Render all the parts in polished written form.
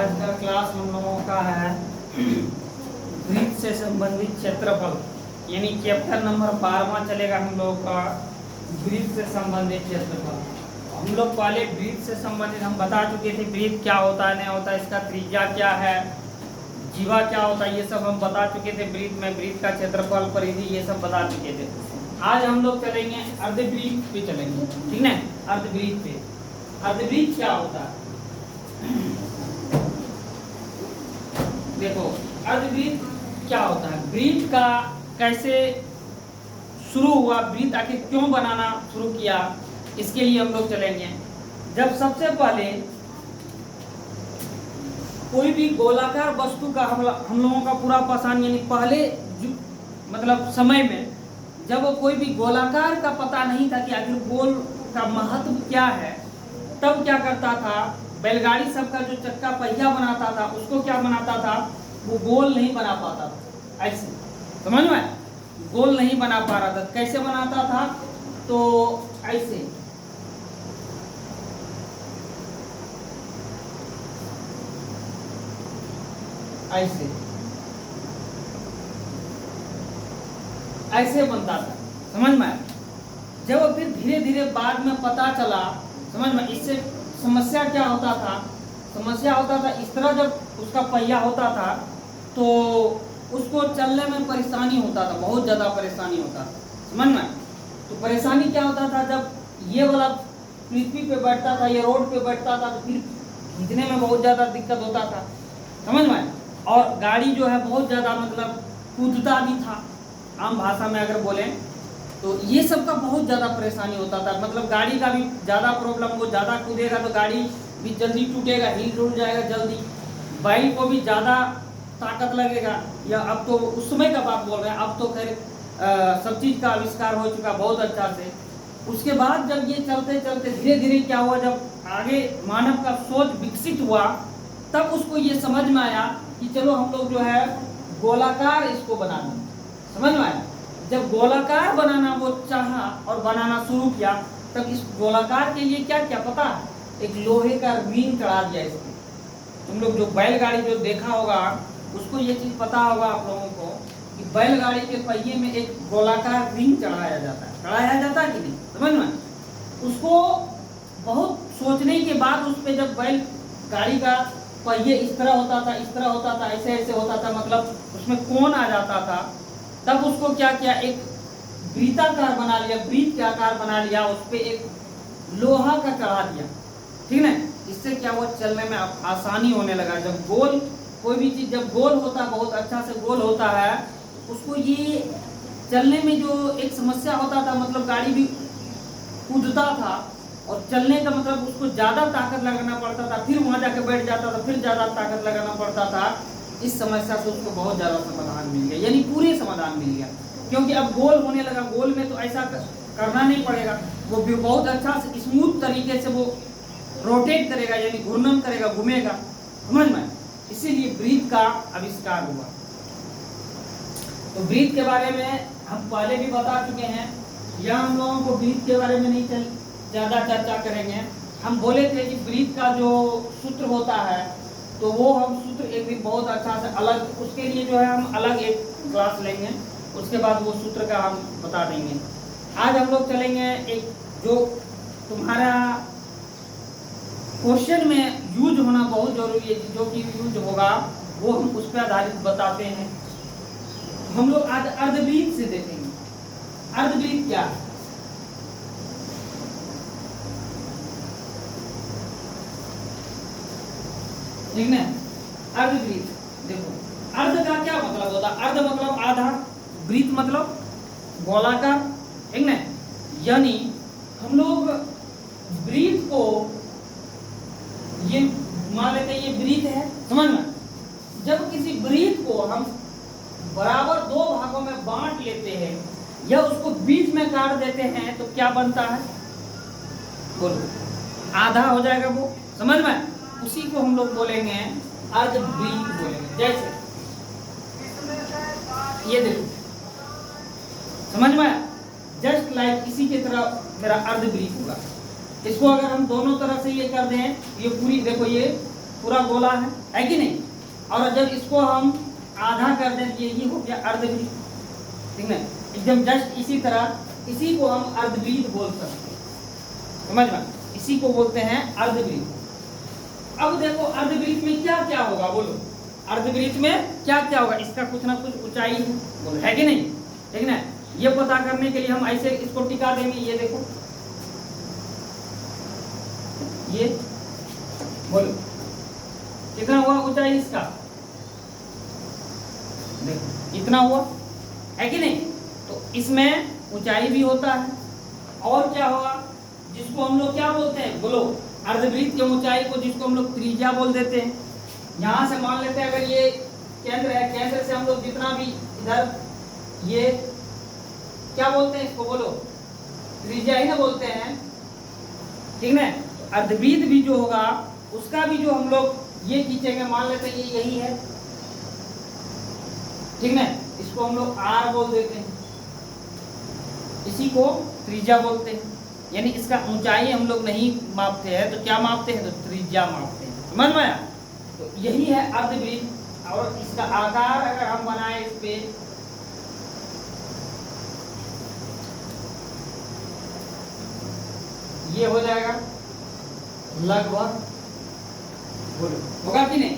आज का क्लास हम लोगों का है वृत्त से संबंधित क्षेत्रफल, यानी चैप्टर नंबर 12वां चलेगा हम लोगों का वृत्त से संबंधित क्षेत्रफल। हम लोग पहले वृत्त से संबंधित हम बता चुके थे, वृत्त क्या होता है, नहीं होता है, इसका त्रिज्या क्या है, जीवा क्या होता है, ये सब हम बता चुके थे। वृत्त में वृत्त का क्षेत्रफल, परिधि, ये सब बता चुके थे। आज हम लोग चलेंगे अर्धवृत्त पे चलेंगे, ठीक है। अर्धवृत्त पे, अर्धवृत्त क्या होता है देखो, अर्धवृत्त क्या होता है, वृत्त का कैसे शुरू हुआ, वृत्त आखिर क्यों बनाना शुरू किया, इसके लिए हम लोग चलेंगे। जब सबसे पहले कोई भी गोलाकार वस्तु का हम लोगों का पूरा पहचान, यानी पहले मतलब समय में जब कोई भी गोलाकार का पता नहीं था कि आखिर गोल का महत्व क्या है, तब क्या करता था, बैलगाड़ी सबका जो चक्का पहिया बनाता था उसको क्या बनाता था, वो गोल नहीं बना पाता था। ऐसे समझ में, गोल नहीं बना पा रहा था। कैसे बनाता था, तो ऐसे ऐसे ऐसे बनता था, समझ में। जब फिर धीरे धीरे बाद में पता चला, समझ में, इससे समस्या क्या होता था, समस्या होता था इस तरह, जब उसका पहिया होता था तो उसको चलने में परेशानी होता था, बहुत ज़्यादा परेशानी होता था, समझ में। तो परेशानी क्या होता था, जब ये वाला पृथ्वी पे बैठता था, ये रोड पे बैठता था, तो फिर खींचने में बहुत ज़्यादा दिक्कत होता था, समझ में। और गाड़ी जो है बहुत ज़्यादा मतलब कूदता भी था, आम भाषा में अगर बोलें तो ये सब का बहुत ज़्यादा परेशानी होता था। मतलब गाड़ी का भी ज़्यादा प्रॉब्लम, वो ज़्यादा कूदेगा तो गाड़ी भी जल्दी टूटेगा, हिल टूट जाएगा जल्दी, बाइक को भी ज़्यादा ताकत लगेगा। या अब तो उस समय का बात बोल रहे हैं, अब तो खैर सब चीज़ का आविष्कार हो चुका बहुत अच्छा से। उसके बाद जब ये चलते चलते धीरे धीरे क्या हुआ, जब आगे मानव का सोच विकसित हुआ, तब उसको ये समझ में आया कि चलो हम लोग जो है गोलाकार इसको बना दें, समझ में आया। जब गोलाकार बनाना वो चाहा और बनाना शुरू किया, तब इस गोलाकार के लिए क्या क्या पता, एक लोहे का रिंग चढ़ा दिया इसमें। तुम लोग जो बैलगाड़ी जो देखा होगा उसको ये चीज़ पता होगा आप लोगों को कि बैलगाड़ी के पहिए में एक गोलाकार रिंग चढ़ाया जाता है, चढ़ाया जाता है कि नहीं, समझ में। उसको बहुत सोचने के बाद उस पर जब बैलगाड़ी का पहिए इस तरह होता था, इस तरह होता था, ऐसे ऐसे होता था, मतलब उसमें कोण आ जाता था, तब उसको क्या किया, एक वृत्ताकार बना लिया, वृत्त के आकार बना लिया, उस पर एक लोहा का चढ़ा दिया, ठीक है। इससे क्या हुआ, चलने में आसानी होने लगा। जब गोल कोई भी चीज़ जब गोल होता है, बहुत अच्छा से गोल होता है, उसको ये चलने में जो एक समस्या होता था, मतलब गाड़ी भी कूदता था और चलने का मतलब उसको ज़्यादा ताकत लगाना पड़ता था, फिर वहाँ जाके बैठ जाता था, फिर ज़्यादा ताकत लगाना पड़ता था। इस समस्या से उसको बहुत ज़्यादा समाधान मिल गया, यानी पूरे समाधान मिल गया, क्योंकि अब गोल होने लगा। गोल में तो ऐसा करना नहीं पड़ेगा, वो भी बहुत अच्छा से स्मूथ तरीके से वो रोटेट करेगा, यानी घूर्णन करेगा, घूमेगा, समझ में। इसीलिए वृत्त का आविष्कार हुआ। तो वृत्त के बारे में हम पहले भी बता चुके हैं, या हम लोगों को वृत्त के बारे में नहीं ज़्यादा चर्चा करेंगे। हम बोले थे कि वृत्त का जो सूत्र होता है, तो वो हम सूत्र एक दिन बहुत अच्छा से अलग, उसके लिए जो है हम अलग एक क्लास लेंगे, उसके बाद वो सूत्र का हम बता देंगे। आज हम लोग चलेंगे एक जो तुम्हारा क्वेश्चन में यूज होना बहुत जरूरी है, जो कि यूज होगा वो हम उस पर आधारित बताते हैं। हम लोग आज अर्धवृत्त से देखेंगे, अर्धवृत्त क्या है, ठीक है। अर्धवृत्त देखो, अर्ध का क्या मतलब होता है, अर्ध मतलब आधा, वृत्त मतलब गोलाकार, ठीक है। यानी हम लोग वृत्त को ये मान लेते हैं, ये वृत्त है, समझ में। जब किसी वृत्त को हम बराबर दो भागों में बांट लेते हैं या उसको बीच में काट देते हैं, तो क्या बनता है, बोलो, आधा हो जाएगा वो, समझ में। उसी को हम लोग बोलेंगे अर्धवृत्त बोलेंगे। जैसे ये देखो, समझ में, जस्ट लाइक इसी की तरह मेरा अर्धवृत्त होगा। इसको अगर हम दोनों तरफ से ये कर दें, ये पूरी देखो, ये पूरा गोला है कि नहीं। और जब इसको हम आधा कर दें ये हो गया अर्धवृत्त, ठीक है। एकदम जस्ट इसी तरह इसी को हम अर्धवृत्त बोल सकते हैं, समझ में, इसी को बोलते हैं अर्धवृत्त। अब देखो अर्धवृत्त में क्या क्या होगा, बोलो अर्धवृत्त में क्या क्या होगा, इसका कुछ ना कुछ ऊंचाई है, बोलो है कि नहीं, ठीक ना। ये पता करने के लिए हम ऐसे इसको टिका देंगे, ये देखो ये, बोलो कितना हुआ ऊंचाई इसका, देखो इतना हुआ है कि नहीं। तो इसमें ऊंचाई भी होता है, और क्या होगा जिसको हम लोग क्या बोलते हैं, बोलो अर्धवृत्त की ऊंचाई को जिसको हम लोग त्रिज्या बोल देते हैं। यहाँ से मान लेते हैं अगर ये केंद्र है, केंद्र से हम लोग जितना भी इधर ये क्या बोलते हैं इसको, बोलो त्रिज्या ही ना बोलते हैं, ठीक ना। तो अर्धवृत्त भी जो होगा उसका भी जो हम लोग ये खींचेंगे, मान लेते हैं ये यही है, ठीक ना, इसको हम लोग आर बोल देते हैं, इसी को त्रिज्या बोलते हैं। यानी इसका ऊंचाई हम लोग नहीं मापते हैं तो क्या मापते हैं, तो त्रिज्या मापते हैं, समझ में आया। तो यही है अर्धवृत्त। और इसका आकार अगर हम बनाए इस पे, ये हो जाएगा लगभग, बोलो होगा कि नहीं,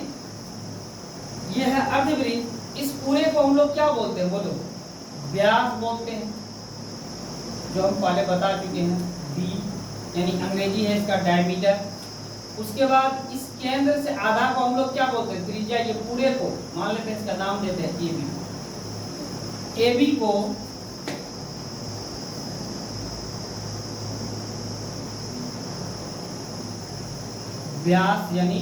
ये है अर्धवृत्त। इस पूरे को हम लोग क्या बोलते हैं, बोलो व्यास बोलते हैं, जो हम पहले बता चुके हैं, डी यानी अंग्रेजी है इसका डायमीटर। उसके बाद इस केंद्र से आधा को हम लोग क्या बोलते हैं, त्रिज्या। ये पूरे को मान लेते हैं, इसका नाम देते हैं ए बी। ए बी को व्यास यानी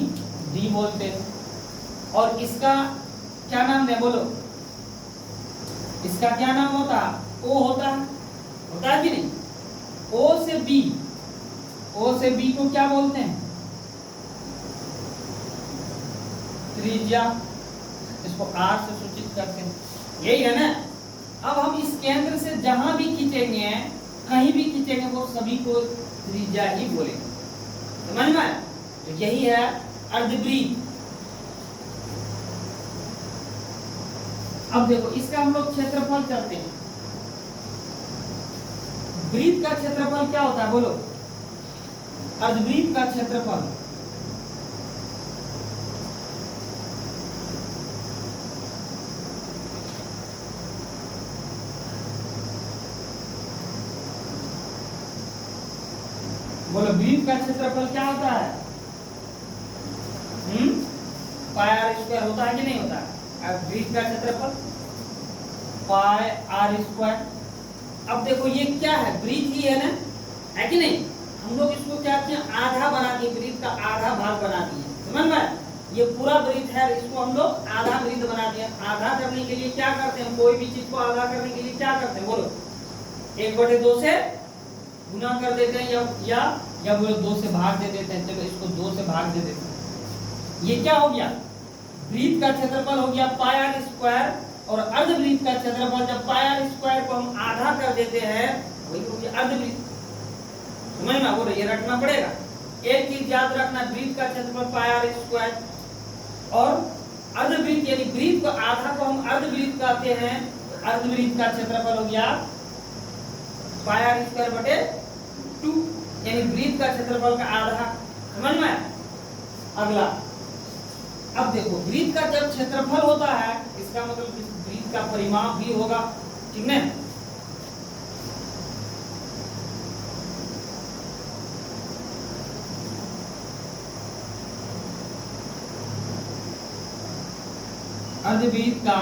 डी बोलते हैं। और इसका क्या नाम है, बोलो इसका क्या नाम होता है, ओ होता है कि नहीं। ओ से बी, ओ से बी को क्या बोलते हैं, त्रिज्या, इसको आर से सूचित करते हैं, यही है ना। अब हम इस केंद्र से जहां भी खींचेंगे, कहीं भी खींचेंगे, वो सभी को त्रिज्या ही बोलेंगे, समझ में आया। तो यही है अर्धवृत्त। अब देखो इसका हम लोग क्षेत्रफल करते हैं। वृत्त का क्षेत्रफल क्या होता है, बोलो अर्धवृत्त का क्षेत्रफल, बोलो वृत्त का क्षेत्रफल क्या होता है, पाई आर स्क्वायर होता है कि नहीं होता है। वृत्त का क्षेत्रफल पाई आर स्क्वायर। अब देखो ये क्या है, वृत्त ही है ना, है कि नहीं। हम लोग इसको क्या किया, आधा बना दिए, वृत्त का आधा भाग बना दिए, समझ में। ये पूरा वृत्त है, इसको हम लोग आधा वृत्त बना दिया। आधा करने के लिए क्या करते हैं, कोई भी चीज को आधा करने के लिए क्या करते हैं, बोलो 1/2 से गुना कर देते हैं, या बोलो 2 से भाग दे देते हैं। चलो इसको 2 से भाग दे देते हैं। ये क्या हो गया, वृत्त का क्षेत्रफल हो गया पाई आर स्क्वायर। और अर्धवृत्त का क्षेत्रफल जब पाई आर स्क्वायर को हम आधा कर देते हैं, वही हो गया अर्धवृत्त, समझ में। बोलो ये रखना पड़ेगा, एक चीज याद रखना, वृत्त का क्षेत्रफल पाई आर स्क्वायर और अर्धवृत्त यानी वृत्त को आधा को हम अर्धवृत्त कहते हैं। अर्धवृत्त का क्षेत्रफल हो गया पाई आर स्क्वायर बटे 2 यानी वृत्त का क्षेत्रफल का आधा, समझ में। अगला अब देखो वृत्त का जब क्षेत्रफल होता है, इसका मतलब वृत्त का परिमाप भी होगा, ठीक है। अर्धवृत्त का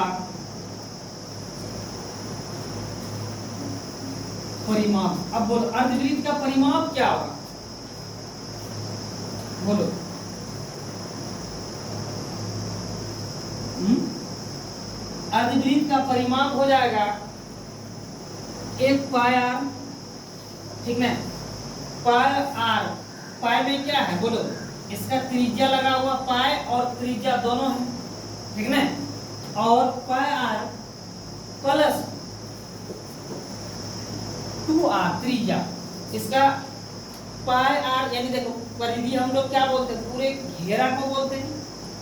परिमाप। अब बोलो अर्धवृत्त का परिमाप क्या होगा, बोलो अर्धवृत्त का परिमाप हो जाएगा 1 पाई आर, ठीक है। पाई आर, पाई में क्या है, बोलो इसका त्रिज्या लगा हुआ, पाई और त्रिज्या दोनों है, ठीक है। और पाई आर प्लस 2r त्रिज्या, इसका पाई आर यानी देखो परिधि हम लोग क्या बोलते हैं, पूरे घेरा को बोलते हैं,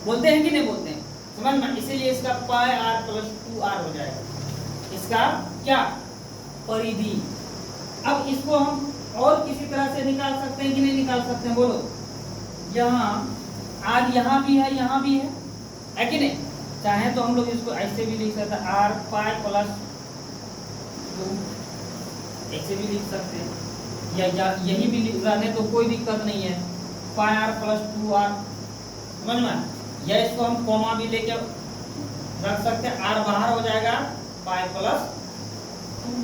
बोलते हैं कि नहीं बोलते हैं, समझ में। इसीलिए इसका पाई r प्लस 2r हो जाएगा, इसका क्या परिधि। अब इसको हम और किसी तरह से निकाल सकते हैं कि नहीं निकाल सकते हैं, बोलो। यहाँ r यहाँ भी है, यहाँ भी है कि नहीं। चाहे तो हम लोग इसको ऐसे भी लिख सकते हैं, r पाई प्लस 2, ऐसे भी लिख सकते हैं, या यही भी रहने तो कोई दिक्कत नहीं है, पाई r प्लस 2r, समझ में। या इसको हम कॉमा भी लेके रख सकते हैं, r बाहर हो जाएगा, पाई प्लस 2,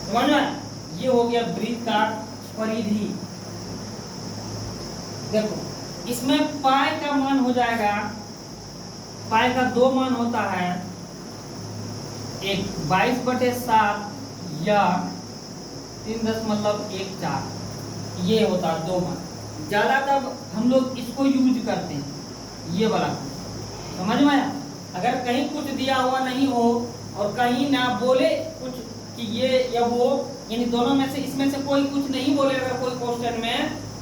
समझ में। ये हो गया वृत्त का परिधि। देखो इसमें पाई का मान हो जाएगा, पाई का 2 मान होता है, एक 22/7 या 3.14, ये होता है 2 मान। ज्यादातर हम लोग इसको यूज करते हैं, ये वाला, समझ में आया। अगर कहीं कुछ दिया हुआ नहीं हो और कहीं ना बोले कुछ कि ये या वो, यानी दोनों में से इसमें से कोई कुछ नहीं बोले अगर कोई क्वेश्चन में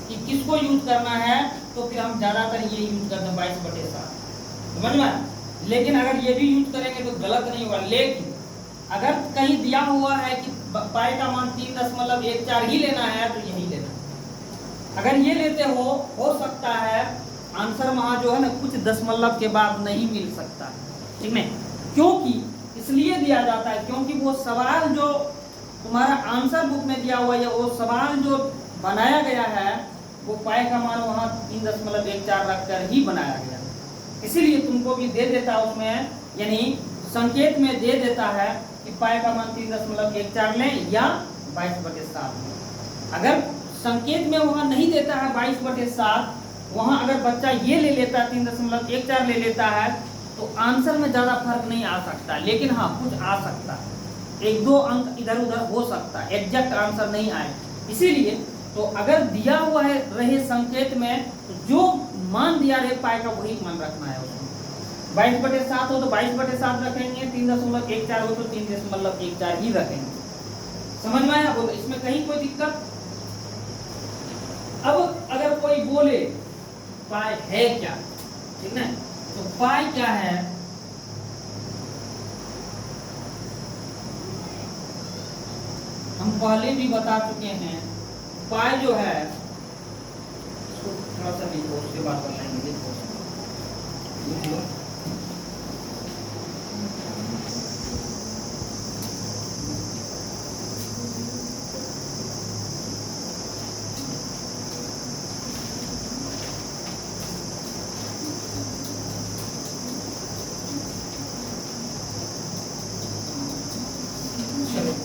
कि किसको यूज करना है, तो फिर हम ज्यादातर ये यूज करते हैं 22/7, समझ में। लेकिन अगर ये भी यूज करेंगे तो गलत नहीं होगा। लेकिन अगर कहीं दिया हुआ है कि पाई का मान 3.14 ही लेना है, तो यही लेना। अगर ये लेते हो सकता है आंसर वहां जो है ना कुछ दशमलव के बाद नहीं मिल सकता, ठीक है। क्योंकि इसलिए दिया जाता है क्योंकि वो सवाल जो तुम्हारा आंसर बुक में दिया हुआ है, वो सवाल जो बनाया गया है, वो पाई का मान वहां 3.14 रखकर ही बनाया गया। इसीलिए तुमको भी दे देता है उसमें, यानी संकेत में दे देता है कि पाई का मान 3.14 लें या 22/7 लें। अगर संकेत में वहां नहीं देता है 22/7, वहां अगर बच्चा ये ले लेता है 3.14 ले लेता है, तो आंसर में ज्यादा फर्क नहीं आ सकता। लेकिन हाँ कुछ आ सकता है, 1-2 अंक इधर उधर हो सकता है, एग्जैक्ट आंसर नहीं आए। इसीलिए तो अगर दिया हुआ है रहे संकेत में, तो जो मान दिया रहे पाई का वही मान रखना है उसमें। 22/7 हो तो 22/7 रखेंगे, 3.14 हो तो 3.14 ही रखेंगे, समझ में आया। बोलो इसमें कहीं कोई दिक्कत। अब अगर कोई बोले पाई है क्या, ठीक है, तो पाई क्या है, हम पहले भी बता चुके हैं। पाई जो है, इसको थोड़ा सा लिखो, उसके बाद बताएंगे। लिखो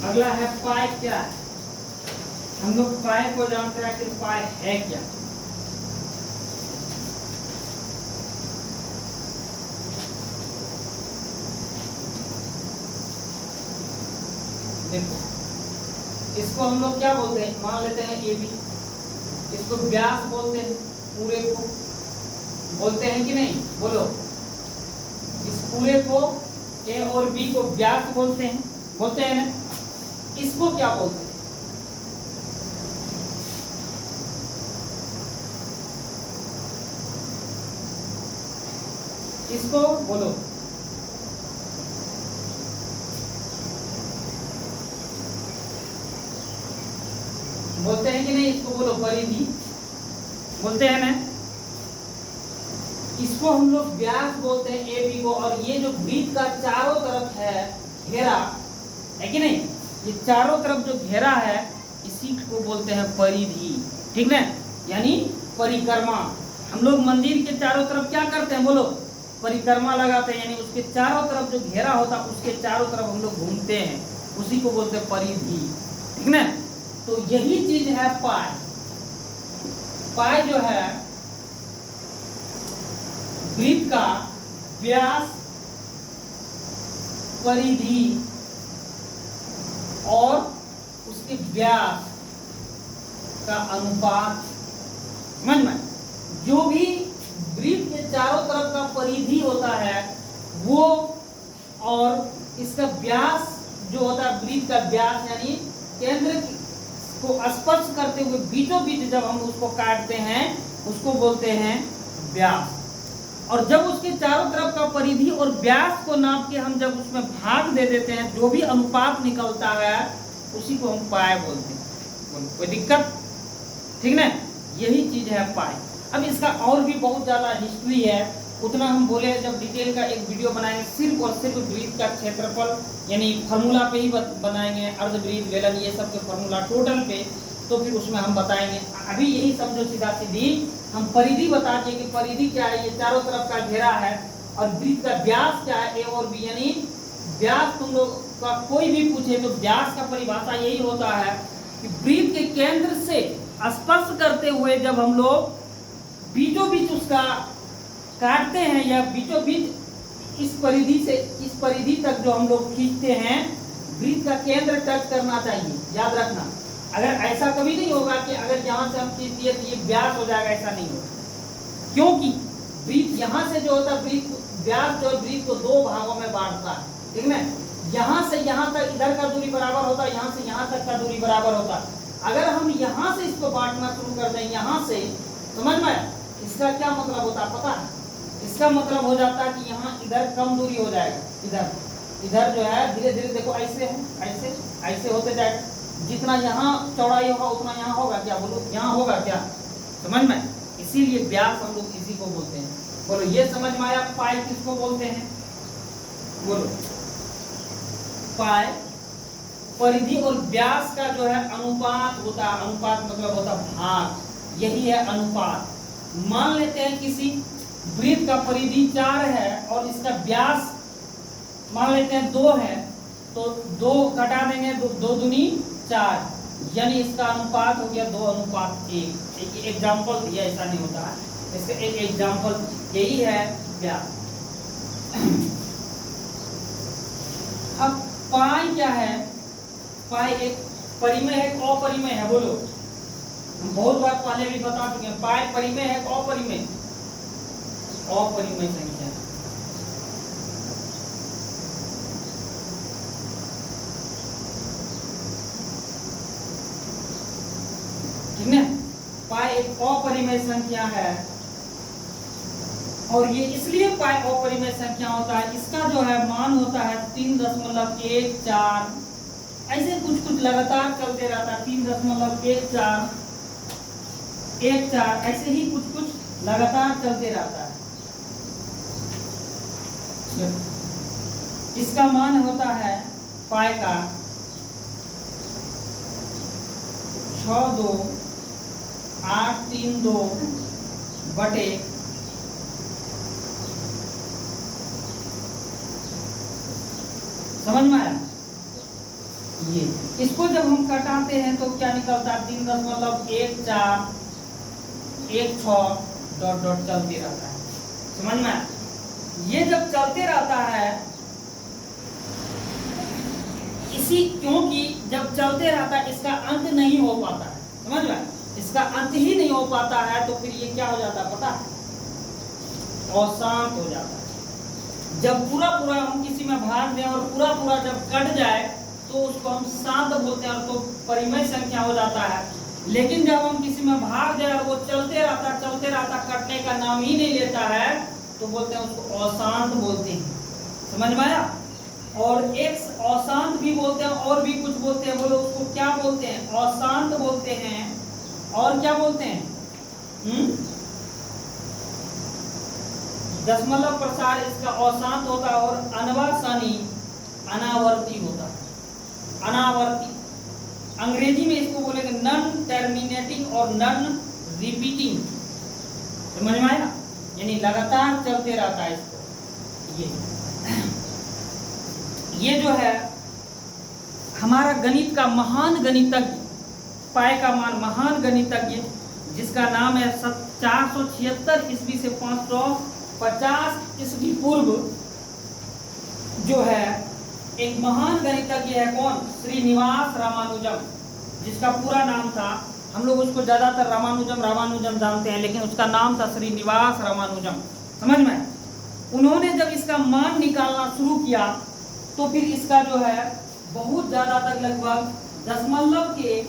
अगला है पाई क्या है। हम लोग पाई को जानते हैं कि पाई है क्या। देखो इसको हम लोग क्या बोलते हैं, मान लेते हैं ए बी, इसको व्यास बोलते हैं, पूरे को बोलते हैं कि नहीं, बोलो। इस पूरे को ए और बी को व्यास बोलते हैं ना। इसको क्या बोलते हैं, इसको बोलो। बोलते हैं कि नहीं, इसको बोलो परिधि बोलते हैं ना। इसको हम लोग व्यास बोलते हैं ए बी को, और ये जो वृत्त का चारों तरफ है घेरा, है कि नहीं, ये चारों तरफ जो घेरा है इसी को बोलते हैं परिधि, ठीक ना। यानी परिक्रमा। हम लोग मंदिर के चारों तरफ क्या करते हैं, बोलो, परिक्रमा लगाते हैं, यानी उसके चारों तरफ जो घेरा होता है उसके चारों तरफ हम लोग घूमते हैं, उसी को बोलते हैं परिधि, ठीक ना। तो यही चीज है पाई। पाई जो है वृत्त का व्यास, परिधि और उसके व्यास का अनुपात, समझ में। जो भी वृत्त के चारों तरफ का परिधि होता है वो, और इसका व्यास जो होता है, वृत्त का व्यास यानी केंद्र को स्पर्श करते हुए बीचों बीच जब हम उसको काटते हैं उसको बोलते हैं व्यास, और जब उसके चारों तरफ का परिधि और व्यास को नाप के हम जब उसमें भाग दे देते हैं, जो भी अनुपात निकलता है उसी को हम पाई बोलते हैं। बोलो कोई दिक्कत? ठीक ना, यही चीज है पाई। अब इसका और भी बहुत ज्यादा हिस्ट्री है, उतना हम बोले जब डिटेल का एक वीडियो बनाएंगे सिर्फ और सिर्फ वृत्त का क्षेत्रफल यानी फार्मूला पे ही बनाएंगे, अर्धवृत्त बेलन ये सब के फार्मूला टोटल पे, तो फिर उसमें हम बताएंगे। अभी यही समझो सीधा सीधी हम परिधि बता दिए कि परिधि क्या है, ये चारों तरफ का घेरा है, और वृत्त का व्यास क्या है, ए और बी, यानी व्यास तुम लोग का कोई भी पूछे तो व्यास का परिभाषा यही होता है कि वृत्त के केंद्र से स्पर्श करते हुए जब हम लोग बीचों बीच उसका काटते हैं या बीचों बीच इस परिधि से इस परिधि तक जो हम लोग खींचते हैं, वृत्त का केंद्र टच करना चाहिए, याद रखना। अगर ऐसा कभी नहीं होगा कि अगर यहाँ से हम खींच दिए तो ये व्यास हो जाएगा, ऐसा नहीं होगा, क्योंकि वृत्त यहाँ से जो होता है व्यास जो वृत्त को दो भागों में बांटता है, ठीक ना। यहाँ से यहाँ तक इधर का दूरी बराबर होता है, यहाँ से यहाँ तक का दूरी बराबर होता है। अगर हम यहाँ से इसको बांटना शुरू कर दें, यहाँ से, समझ में, इसका क्या मतलब होता है पता है? इसका मतलब हो जाता है कि यहाँ इधर कम दूरी हो जाएगा, इधर जो है धीरे धीरे देखो ऐसे है, ऐसे ऐसे होते जाएगा, जितना यहाँ चौड़ाई होगा उतना यहाँ होगा क्या, बोलो यहाँ होगा क्या, समझ में। इसीलिए व्यास हम लोग इसी को बोलते हैं। बोलो ये समझ में आया? पाई किसको बोलते हैं? बोलो पाई परिधि और व्यास का जो है अनुपात होता है। अनुपात मतलब होता भाग, यही है अनुपात। मान लेते हैं किसी वृत्त का परिधि 4 है और इसका व्यास मान लेते हैं 2 है, तो 2 घटा देंगे, 2 दूनी 4, यानी इसका अनुपात हो गया 2:1। एक एग्जाम्पल दिया, ऐसा नहीं होता है, इसका एक एग्जाम्पल यही है व्यास। अब पाई क्या है? पाई एक परिमेय है, अपरिमेय है? बोलो, हम बहुत बार पहले भी बता चुके हैं, पाई परिमेय है, अपरिमेय? अपरिमेय संख्या। ठीक है, पाई एक अपरिमेय संख्या है, और ये इसलिए पाई अपरिमेय संख्या होता है, इसका जो है मान होता है 3.14, ऐसे कुछ कुछ लगातार चलते रहता है, 3.14, 14, ऐसे ही कुछ कुछ लगातार चलते रहता है। इसका मान होता है पाई का 62832 बटे समझ में आया? ये इसको जब हम कटाते हैं तो क्या निकलता है? 3.1416 चलते रहता है, समझ में आया? ये जब चलते रहता है इसी, क्योंकि जब चलते रहता है इसका अंत नहीं हो पाता है, समझ में? इसका अंत ही नहीं हो पाता है, तो फिर ये क्या हो जाता है पता है? अशांत हो जाता है। जब पूरा पूरा हम किसी में भाग दें और पूरा पूरा जब कट जाए तो उसको हम शांत बोलते हैं, और तो परिमेय संख्या हो जाता है। लेकिन जब हम किसी में भाग जाए और वो चलते रहता, कटने का नाम ही नहीं लेता है, तो बोलते हैं उसको अशांत बोलते हैं, समझ में आया? और एक अशांत भी बोलते हैं, और भी कुछ बोलते हैं, बोलो उसको क्या बोलते हैं? अशांत बोलते हैं, और क्या बोलते हैं? दशमलव प्रसार इसका अशांत होता है, और अनवासानी अनावर्ती होता है, अनावर्ती। अंग्रेजी में इसको बोलेंगे नॉन टर्मिनेटिंग और नॉन रिपीटिंग, समझ में आया? यानी लगातार चलते रहता है इसको। ये जो है हमारा गणित का महान गणितज्ञ, पाई का महान गणितज्ञ, जिसका नाम है 476 ईस्वी से 550 ईस्वी पूर्व, जो है एक महान गणितज्ञ है। कौन? श्रीनिवास रामानुजम, जिसका पूरा नाम था, हम लोग उसको ज्यादातर रामानुजम जानते हैं, लेकिन उसका नाम था श्रीनिवास रामानुजम, समझ में? उन्होंने जब इसका मान निकालना शुरू किया तो फिर इसका जो है बहुत ज्यादा तक, लगभग दशमलव के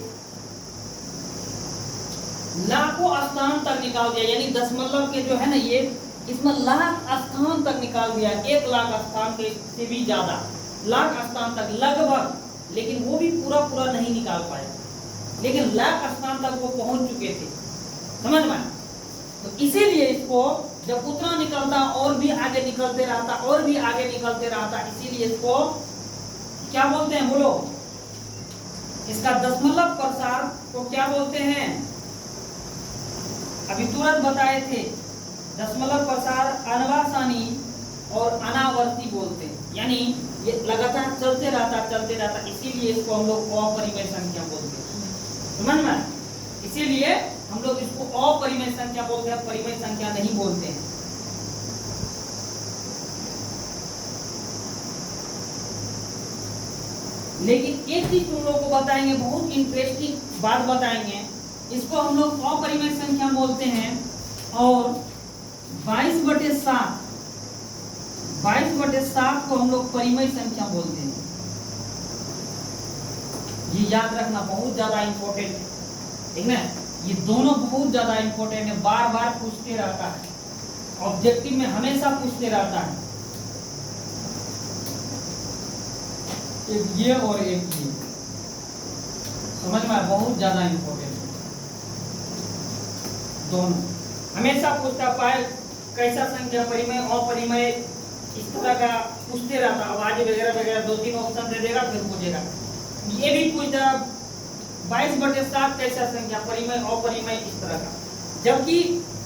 लाखों स्थान तक निकाल दिया, यानी दशमलव के जो है ना, ये इसमें लाख स्थान तक निकाल दिया, 1 लाख स्थान के से भी ज्यादा, लाख स्थान तक लगभग, लेकिन वो भी पूरा पूरा नहीं निकाल पाए, लेकिन लाख स्थान तक वो पहुंच चुके थे, समझ में। तो इसीलिए इसको जब उतना निकलता और भी आगे निकलते रहता, और भी आगे निकलते रहता, इसीलिए इसको क्या बोलते हैं, बोलो। इसका दशमलव प्रसार को क्या बोलते हैं, अभी तुरंत बताए थे। दशमलव प्रसार अनवासानी और अनावर्ती बोलते हैं, यानी ये लगातार चलते रहता, इसीलिए इसको हम लोग अपरिमेय संख्या बोलते हैं, समझ में। इसीलिए हम लोग इसको अपरिमेय संख्या बोलते हैं, परिमेय संख्या नहीं बोलते हैं। लेकिन एक चीज तुम लोगों को बताएंगे, बहुत इंटरेस्टिंग बात बताएंगे, इसको हम लोग अपरिमेय संख्या बोलते हैं। और 22/7 22/7 को हम लोग परिमेय संख्या बोलते हैं। ये याद रखना, बहुत ज्यादा इंपॉर्टेंट है, ठीक ना। ये दोनों बहुत ज्यादा इंपॉर्टेंट है, बार बार पूछते रहता है, ऑब्जेक्टिव में हमेशा पूछते रहता है। एक ये और एक ये, समझ में, बहुत ज्यादा इंपॉर्टेंट है, दोनों हमेशा पूछता पाए कैसा संख्या, परिमेय अपरिमेय, इस तरह का पूछते रहता। आवाज वगैरह वगैरह 2-3 ऑप्शन दे देगा, फिर पूछेगा। ये भी पूछता 22/7 कैसा संख्या, परिमेय अपरिमेय, इस तरह का। जबकि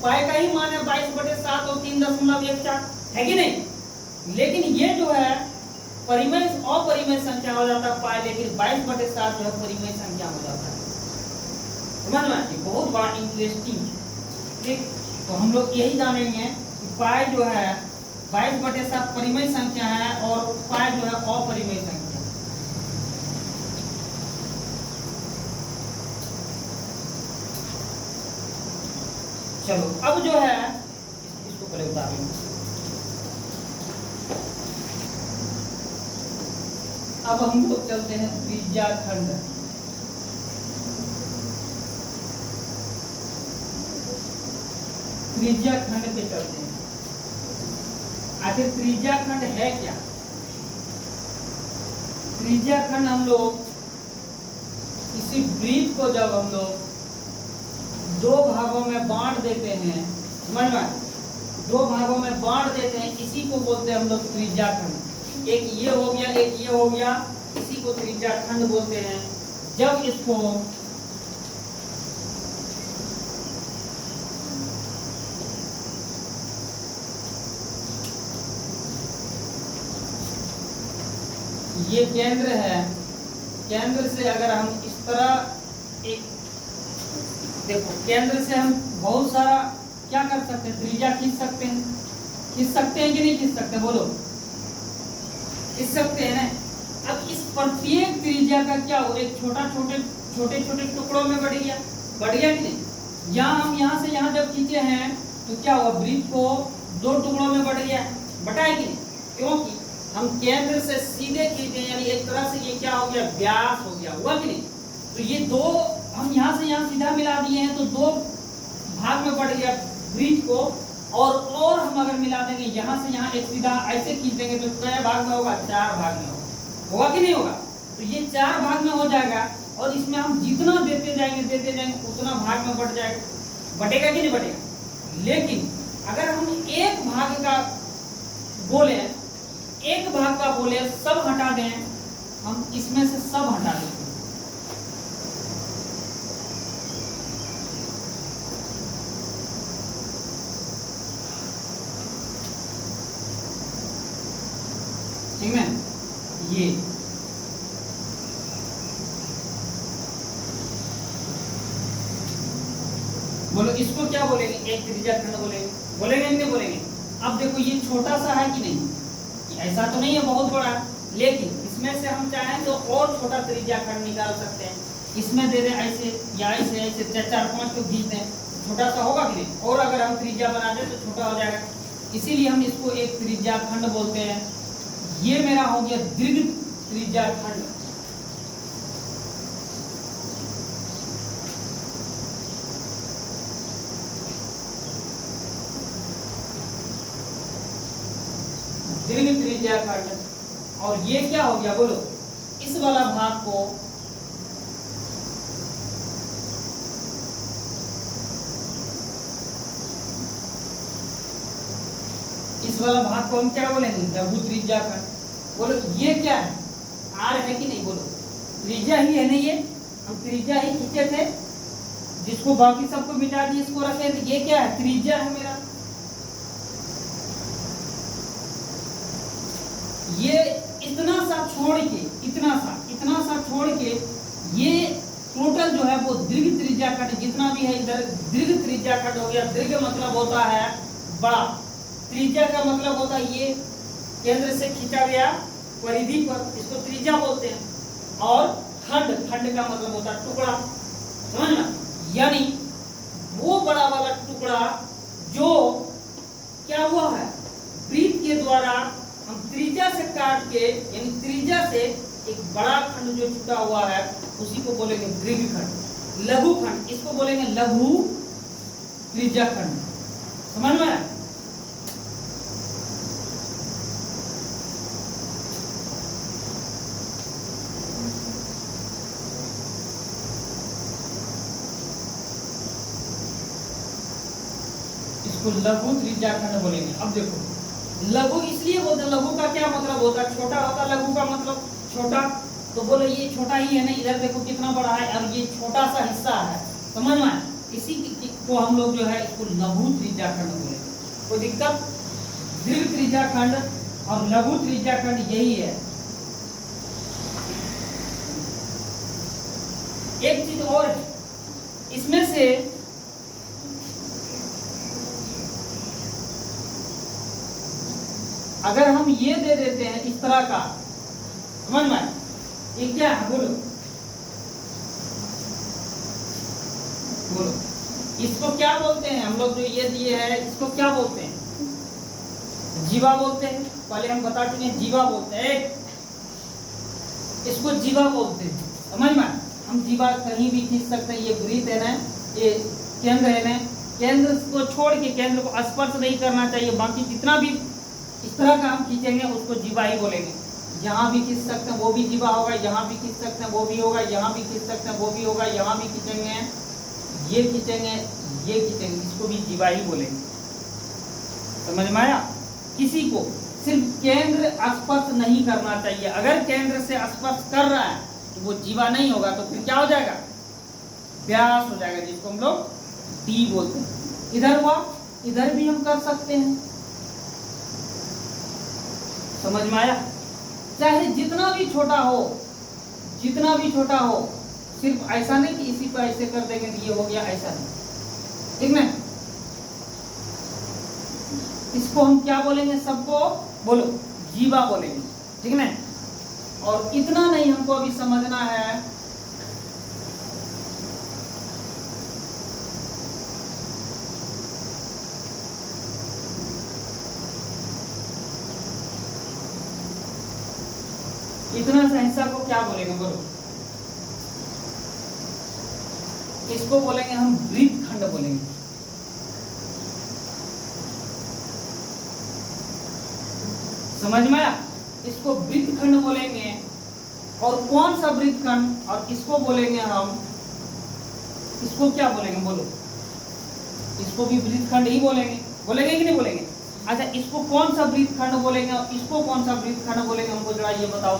पाई का ही मान है 22/7 और 3.14 है कि नहीं। लेकिन ये जो है परिमेय अपरिमेय संख्या हो जाता है पाई, लेकिन 22/7 जो है परिमेय संख्या हो जाता है, समझ में। बहुत बड़ा इंटरेस्टिंग, ठीक। तो हम लोग यही जानेंगे कि पाई जो है 22/7 परिमेय संख्या है और पाई जो है अपरिमेय संख्या। चलो अब जो है इसको पहले उतार लेंगे। अब हम लोग चलते हैं त्रिज्या खंड। त्रिज्या खंड पे चलते हैं। आखिर त्रिज्या खंड है क्या। त्रिज्या खंड हम लोग किसी वृत्त को जब हम लोग 2 भागों में बांट देते हैं, समझ में, 2 भागों में बांट देते हैं, इसी को बोलते हैं हम लोग त्रिज्या खंड। एक ये हो गया, एक ये हो गया, इसी को त्रिज्या खंड बोलते हैं। जब इसको ये केंद्र है, केंद्र से अगर हम इस तरह एक, देखो केंद्र से हम बहुत सारा क्या कर सकते हैं, त्रिज्या खींच सकते हैं। खींच सकते हैं कि नहीं खींच सकते, बोलो। खींच सकते हैं ना। अब इस प्रत्येक त्रिज्या का क्या हो, एक छोटे टुकड़ों में बढ़ गया कि नहीं। यहाँ से यहाँ जब खींचे हैं तो क्या हुआ, वृत्त को 2 टुकड़ों में बढ़ गया, बटा है कि नहीं। क्योंकि हम केंद्र से सीधे खींचे, यानी एक तरह से ये क्या हो गया, व्यास हो गया, हुआ कि नहीं। तो ये 2 हम यहाँ से यहाँ सीधा मिला दिए हैं तो 2 भाग में बढ़ गया वृत्त को। और हम अगर मिला देंगे यहाँ से यहाँ एक सीधा ऐसे खींच देंगे तो कितने भाग में होगा, 4 भाग में होगा कि नहीं होगा। तो ये 4 भाग में हो जाएगा और इसमें हम जितना देते जाएंगे उतना भाग में बढ़ जाएगा, बटेगा कि नहीं बटेगा। लेकिन अगर हम एक भाग का बोले सब हटा दें, हम इसमें से सब हटा देते हैं, ठीक है। ये बोलो इसको क्या बोलेंगे, एक त्रिज्या खंड बोलेंगे नहीं बोलेंगे। अब देखो ये छोटा सा है कि नहीं, ऐसा तो नहीं है बहुत बड़ा, लेकिन इसमें से हम चाहें तो और छोटा त्रिज्या खंड निकाल सकते हैं। इसमें दे दें ऐसे या ऐसे 4-5 को खींच दें, छोटा सा होगा कि नहीं। और अगर हम त्रिज्या बना दें तो छोटा हो जाएगा, इसीलिए हम इसको एक त्रिज्या खंड बोलते हैं। ये मेरा हो गया दीर्घ त्रिज्या खंड। त्रिज्या खंड, और ये क्या हो गया बोलो, इस वाला भाग को हम क्या बोलेंगे, लघु त्रिज्या खंड। बोलो ये क्या है, आर है कि नहीं, बोलो त्रिज्या ही है ना, ये हम त्रिज्या ही खींचे थे, जिसको बाकी सबको मिटा दिए, इसको रखे थे, ये क्या है, त्रिज्या है मेरा। ये इतना सा छोड़ के ये टोटल जो है वो दीर्घ त्रिज्या खंड जितना भी है इधर दीर्घ त्रिज्या खंड हो गया। दीर्घ मतलब होता है बड़ा, त्रिज्या का मतलब होता है ये केंद्र से खींचा गया परिधि पर, इसको त्रिज्या बोलते हैं। और खंड का मतलब होता है टुकड़ा, समझना, यानी वो बड़ा वाला टुकड़ा जो क्या हुआ है, वृत्त के द्वारा हम त्रिज्या से काट के, यानी त्रिज्या से एक बड़ा खंड जो छूटा हुआ है उसी को बोलेंगे दीर्घ खंड। लघु खंड इसको बोलेंगे लघु त्रिज्या खंड, समझ में आया? इसको लघु त्रिज्या खंड बोलेंगे। अब देखो लघु इसलिए बोलते हैं, लघु का क्या मतलब होता है, छोटा होता है लघु का मतलब छोटा। तो बोलो ये छोटा ही है ना, इधर देखो कितना बड़ा है, और ये छोटा सा हिस्सा है, समझ में? इसी को हम लोग जो है इसको लघु त्रिज्या खंड बोलेंगे। कोई दिक्कत? दीर्घ त्रिज्या खंड और लघु त्रिज्या खंड यही है। एक चीज और है इसमें से, अगर हम ये दे देते हैं इस तरह का, समझ में, ये क्या है बोलो, इसको क्या बोलते हैं हम लोग, जो ये दिए है इसको क्या बोलते हैं, जीवा बोलते हैं। पहले हम बता चुके हैं जीवा बोलते हैं, इसको जीवा बोलते हैं, समझ में? हम जीवा कहीं भी खींच सकते हैं। ये वृत्त है ना, ये केंद्र है ना, केंद्र को छोड़ के, केंद्र को स्पर्श नहीं करना चाहिए, बाकी जितना भी इस तरह का हम खींचेंगे उसको जीवा ही बोलेंगे। यहाँ भी खींच सकते हैं वो भी जीवा होगा, यहाँ भी खींच सकते हैं वो भी होगा, यहाँ भी खींच सकते हैं वो भी होगा, यहाँ भी खींचेंगे, ये खींचेंगे, ये खींचेंगे, इसको भी जीवा ही बोलेंगे। समझ में आया? किसी को सिर्फ केंद्र स्पर्श नहीं करना चाहिए। अगर केंद्र से स्पर्श कर रहा है तो वो जीवा नहीं होगा, तो फिर क्या हो जाएगा, व्यास हो जाएगा, जिसको हम लोग डी बोलते हैं। इधर हुआ, इधर भी हम कर सकते हैं, समझ में आया? चाहे जितना भी छोटा हो, जितना भी छोटा हो, सिर्फ ऐसा नहीं कि इसी पर ऐसे कर देंगे ये हो गया, ऐसा नहीं, ठीक ना? इसको हम क्या बोलेंगे, सबको बोलो जीवा बोलेंगे, ठीक ना? और इतना नहीं हमको अभी समझना है, इतना सा हिस्सा को क्या बोलेंगे बोलो, इसको बोलेंगे हम वृत्त खंड बोलेंगे। समझ में आया? इसको वृत्त खंड बोलेंगे। और कौन सा वृत्त खंड, और इसको बोलेंगे हम, इसको क्या बोलेंगे बोलो, इसको भी वृत्त खंड ही बोलेंगे, बोलेंगे कि नहीं बोलेंगे? अच्छा, इसको कौन सा वृत्त खंड बोलेंगे और इसको कौन सा वृत्त खंड बोलेंगे, हमको जरा ये बताओ,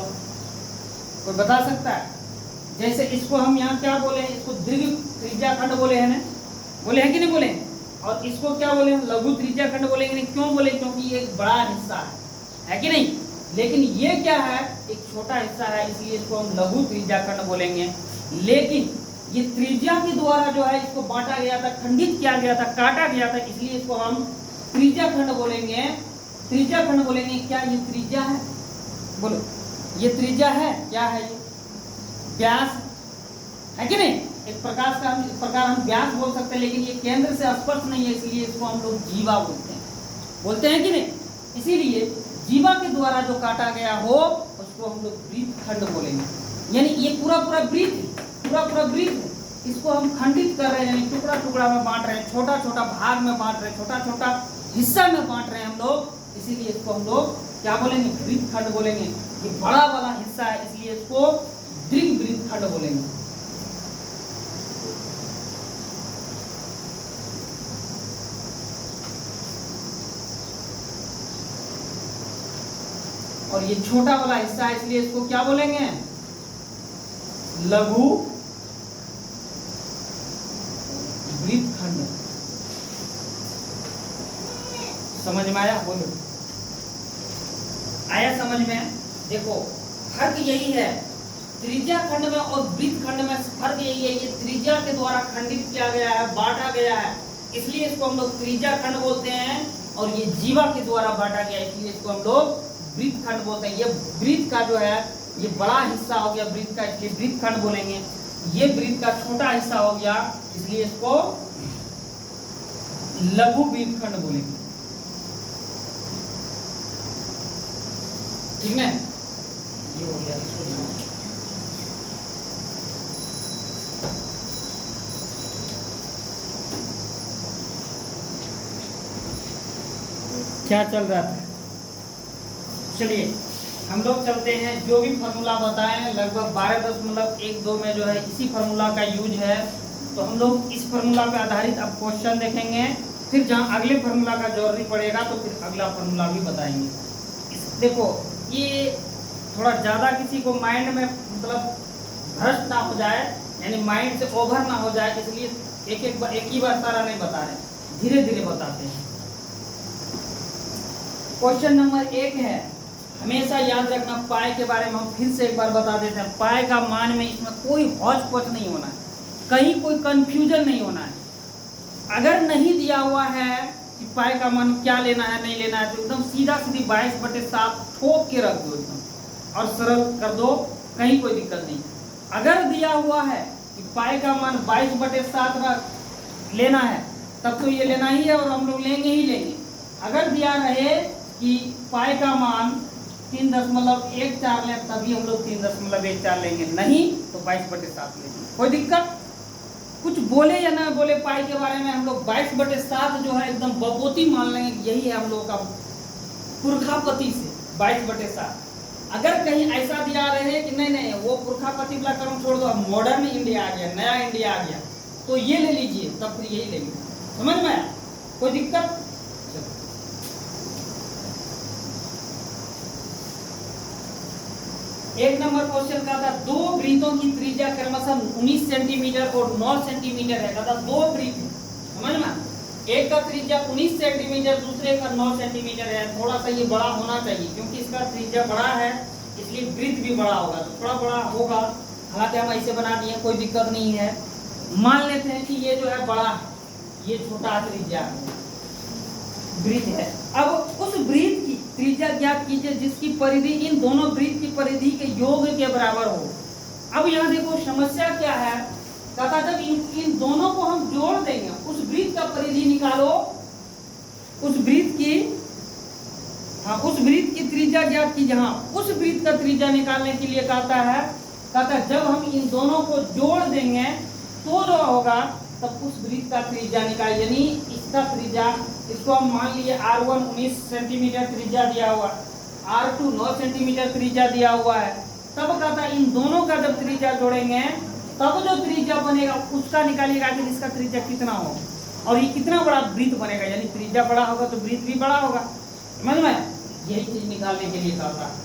कोई बता सकता है? जैसे इसको हम यहाँ क्या बोले हैं, इसको दीर्घ त्रिज्या खंड बोले हैं ना, बोले हैं कि नहीं बोले? और इसको क्या बोले हैं, लघु त्रिज्या खंड बोलेंगे नहीं, क्यों बोले? क्योंकि ये एक बड़ा हिस्सा है कि नहीं? लेकिन ये क्या है, एक छोटा हिस्सा है, इसलिए इसको हम लघु त्रिज्या खंड बोलेंगे। लेकिन ये त्रिज्या के द्वारा जो है इसको बांटा गया था, खंडित किया गया था, काटा गया था, इसलिए इसको हम त्रिज्या खंड बोलेंगे। त्रिज्या खंड बोलेंगे। क्या ये त्रिज्या है बोलो, ये त्रिज्या है, क्या है ये? व्यास है कि नहीं? एक प्रकार हम व्यास बोल सकते हैं, लेकिन ये केंद्र से स्पर्श नहीं है, इसलिए इसको हम लोग जीवा बोलते हैं कि नहीं? इसीलिए जीवा के द्वारा जो काटा गया हो उसको हम लोग वृत्त खंड बोलेंगे। यानी ये पूरा वृत्त, इसको हम खंडित कर रहे हैं, यानी टुकड़ा टुकड़ा में बांट रहे हैं, छोटा छोटा भाग में बांट रहे हैं, छोटा छोटा हिस्सा में बांट रहे हैं हम लोग, इसीलिए इसको हम लोग क्या बोलेंगे, वृत्तखंड बोलेंगे। ये बड़ा वाला हिस्सा है इसलिए इसको दीर्घ वृत्तखंड बोलेंगे। और ये छोटा वाला हिस्सा है इसलिए इसको क्या बोलेंगे, लघु वृत्तखंड। समझ में आया, बोलो आया समझ में। देखो फर्क यही है, त्रिज्या खंड में और वृत्तखंड में फर्क यही है, ये त्रिज्या के द्वारा खंडित किया गया है, बांटा गया है, इसलिए इसको हम लोग त्रिज्या खंड बोलते हैं। और ये जीवा के द्वारा बांटा गया है इसलिए इसको हम लोग वृत्तखंड बोलते हैं। ये वृत्त का जो है ये बड़ा हिस्सा हो गया वृत्त का, इसलिए वृत्तखंड बोलेंगे। ये वृत्त का छोटा हिस्सा हो गया इसलिए इसको लघु वृत्तखंड बोलेंगे। ठीक है, ये हो गया। क्या चल रहा था, चलिए हम लोग चलते हैं। जो भी फार्मूला बताएं लगभग 12.12 में जो है इसी फार्मूला का यूज है, तो हम लोग इस फार्मूला पे आधारित अब क्वेश्चन देखेंगे। फिर जहां अगले फार्मूला का जरूरी पड़ेगा तो फिर अगला फार्मूला भी बताएंगे। देखो ये थोड़ा ज़्यादा किसी को माइंड में मतलब भ्रष्ट ना हो जाए, यानी माइंड से ओवर ना हो जाए, इसलिए एक ही बार सारा नहीं बता रहे, धीरे धीरे बताते हैं। क्वेश्चन नंबर 1 है, हमेशा याद रखना पाई के बारे में हम फिर से एक बार बता देते हैं। पाई का मान में इसमें कोई हौच पौच नहीं होना है, कहीं कोई कंफ्यूजन नहीं होना है। अगर नहीं दिया हुआ है कि पाई का मान क्या लेना है नहीं लेना है, तो एकदम सीधा सीधी 22/7 ठोक के रख दो एकदम और सरल कर दो, कहीं कोई दिक्कत नहीं। अगर दिया हुआ है कि पाई का मान 22/7 लेना है तब तो ये लेना ही है और हम लोग लेंगे ही लेंगे। अगर दिया रहे कि पाई का मान 3.14 लें तभी हम लोग 3.14 लेंगे, नहीं तो 22/7 लेंगे। कोई दिक्कत, कुछ बोले या ना बोले पाई के बारे में हम लोग 22/7 जो है एकदम बपोती मान लेंगे, यही है हम लोग का पुरखापति से 22/7। अगर कहीं ऐसा दिया रहे कि नहीं नहीं वो पुरखापति वाला कर्म छोड़ दो, अब मॉडर्न इंडिया आ गया, नया इंडिया आ गया, तो ये ले लीजिए, तब फिर यही लेंगे। समझ में आया, कोई दिक्कत। एक नंबर क्वेश्चन का था, दो वृत्तों की त्रिज्या क्रमशः 19 सेंटीमीटर और 9 सेंटीमीटर है। कहा था दो वृत्त, समझ में, एक का त्रिज्या 19 सेंटीमीटर, दूसरे का 9 सेंटीमीटर है। थोड़ा सा ये बड़ा होना चाहिए क्योंकि इसका त्रिज्या बड़ा है, इसलिए वृत्त भी बड़ा होगा, तो थोड़ा बड़ा होगा। हालांकि हम ऐसे बना दिए, कोई दिक्कत नहीं है। मान लेते हैं कि ये जो है बड़ा है, ये छोटा त्रिज्या वृत्त है। अब उस वृत्त की त्रिज्या ज्ञात कीजिए जिसकी परिधि इन दोनों वृत्त की परिधि के योग के बराबर हो। अब यहाँ देखो समस्या क्या है, कहता जब इन दोनों को हम जोड़ देंगे, उस वृत्त का परिधि निकालो, उस वृत्त की उस वृत्त की त्रिज्या ज्ञात कीजिए। उस वृत्त का त्रिज्या निकालने के लिए कहता जब हम इन दोनों को जोड़ देंगे तो जो होगा तब उस वृत्त का त्रिज्या निकाल, यानी इसका त्रिज्या, इसको हम मान लिए R1 19 सेंटीमीटर त्रिज्या दिया हुआ, R2 9 सेंटीमीटर त्रिज्या दिया हुआ है। तब कहता इन दोनों का जब त्रिज्या जोड़ेंगे तब जो त्रिज्या बनेगा उसका निकालिएगा कि इसका त्रिज्या कितना हो और ये कितना बड़ा वृत्त बनेगा, यानी त्रिज्या बड़ा होगा तो वृत्त भी बड़ा होगा। समझ में, यही चीज निकालने के लिए कहता है।